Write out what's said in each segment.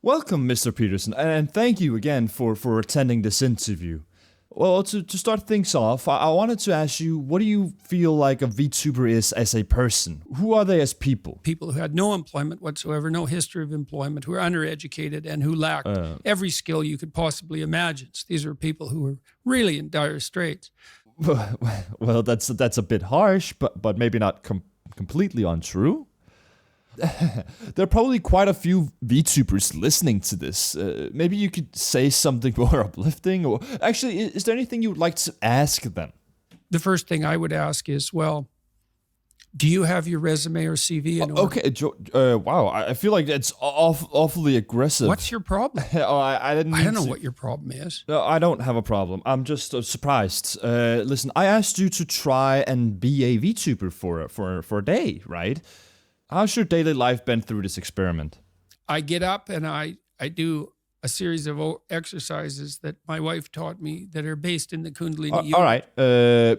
Welcome, Mr. Peterson, and thank you again for attending this interview. Well, to start things off, I wanted to ask you, what do you feel like a VTuber is as a person? Who are they as people? People who had no employment whatsoever, no history of employment, who are undereducated, and who lacked every skill you could possibly imagine. So these are people who were really in dire straits. Well, that's a bit harsh, but maybe not completely untrue. There are probably quite a few VTubers listening to this. Maybe you could say something more uplifting, or actually, is there anything you would like to ask them? The first thing I would ask is, well, do you have your resume or CV in order? Okay, wow, I feel like that's awfully aggressive. What's your problem? I didn't. I don't know what your problem is. No, I don't have a problem. I'm just surprised. Listen, I asked you to try and be a VTuber for a day, right? How's your daily life been through this experiment? I get up and I do a series of exercises that my wife taught me that are based in the Kundalini Yoga. All right,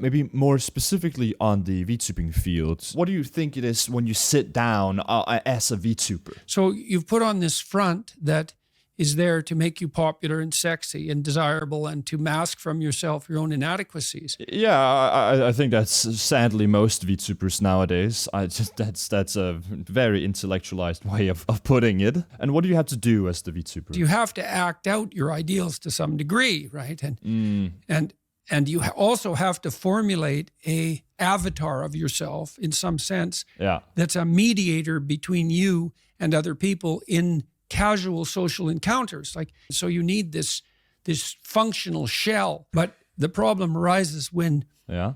maybe more specifically on the VTubing field. What do you think it is when you sit down as a VTuber? So you've put on this front that is there to make you popular and sexy and desirable and to mask from yourself your own inadequacies. Yeah, I think that's sadly most VTubers nowadays. That's a very intellectualized way of putting it. And what do you have to do as the VTuber? You have to act out your ideals to some degree, right? And you also have to formulate a avatar of yourself in some sense. Yeah. That's a mediator between you and other people in casual social encounters. So you need this functional shell, but the problem arises when So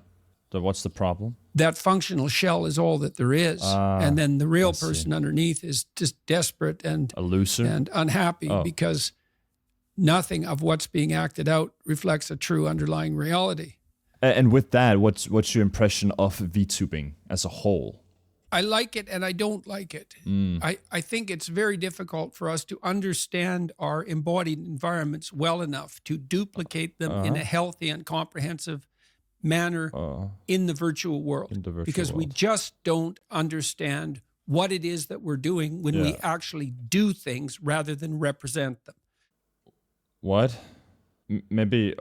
what's the problem? that functional shell is all that there is, and then the real person underneath is just desperate and a loser and unhappy because nothing of what's being acted out reflects a true underlying reality. And with that, what's your impression of VTubing as a whole? I like it and I don't like it. I think it's very difficult for us to understand our embodied environments well enough to duplicate them in a healthy and comprehensive manner in the virtual world. Because we just don't understand what it is that we're doing when we actually do things rather than represent them. What? Maybe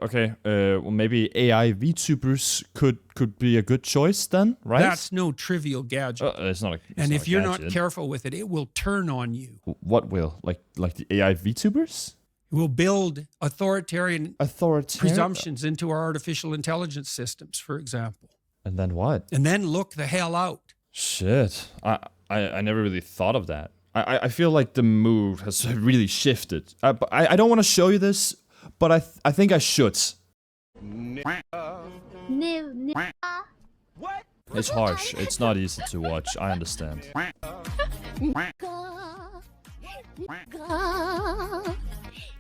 maybe AI VTubers could be a good choice then, right? That's no trivial gadget. It's not. And if you're not careful with it, it will turn on you. What will? Like the AI VTubers? It will build authoritarian presumptions into our artificial intelligence systems, for example. And then what? And then look the hell out. Shit. I never really thought of that. I feel like the move has really shifted. I don't want to show you this, but I think I should. It's harsh. It's not easy to watch. I understand.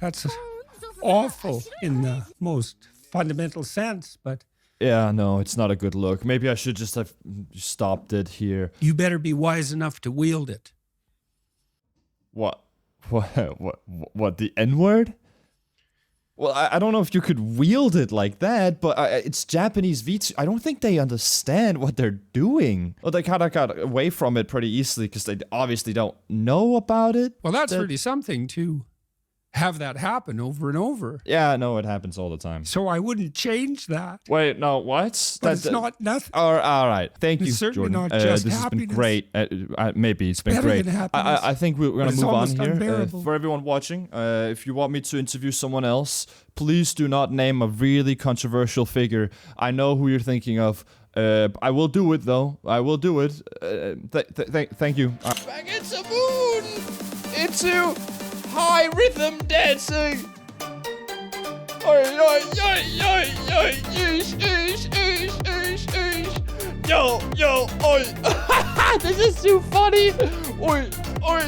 That's awful in the most fundamental sense, but... Yeah, no, it's not a good look. Maybe I should just have stopped it here. You better be wise enough to wield it. What, the N-word? Well, I don't know if you could wield it like that, but it's Japanese VTubers. I don't think they understand what they're doing. Well, they kind of got away from it pretty easily because they obviously don't know about it. Well, that's really something to have that happen over and over. Yeah, no, it happens all the time. So I wouldn't change that. Wait, no, what? But it's not nothing. All right. Thank you, certainly Jordan. not just this happiness. has been great. Maybe it's been great. I think we're going to move on here. For everyone watching, if you want me to interview someone else, please do not name a really controversial figure. I know who you're thinking of. I will do it, though. I will do it. Thank you. Back into moon! Into high rhythm dancing! Oi, oi, oi, oi, oi, eesh, eesh, eesh, eesh, eesh. Yo, oi. This is too funny. Oi, oi.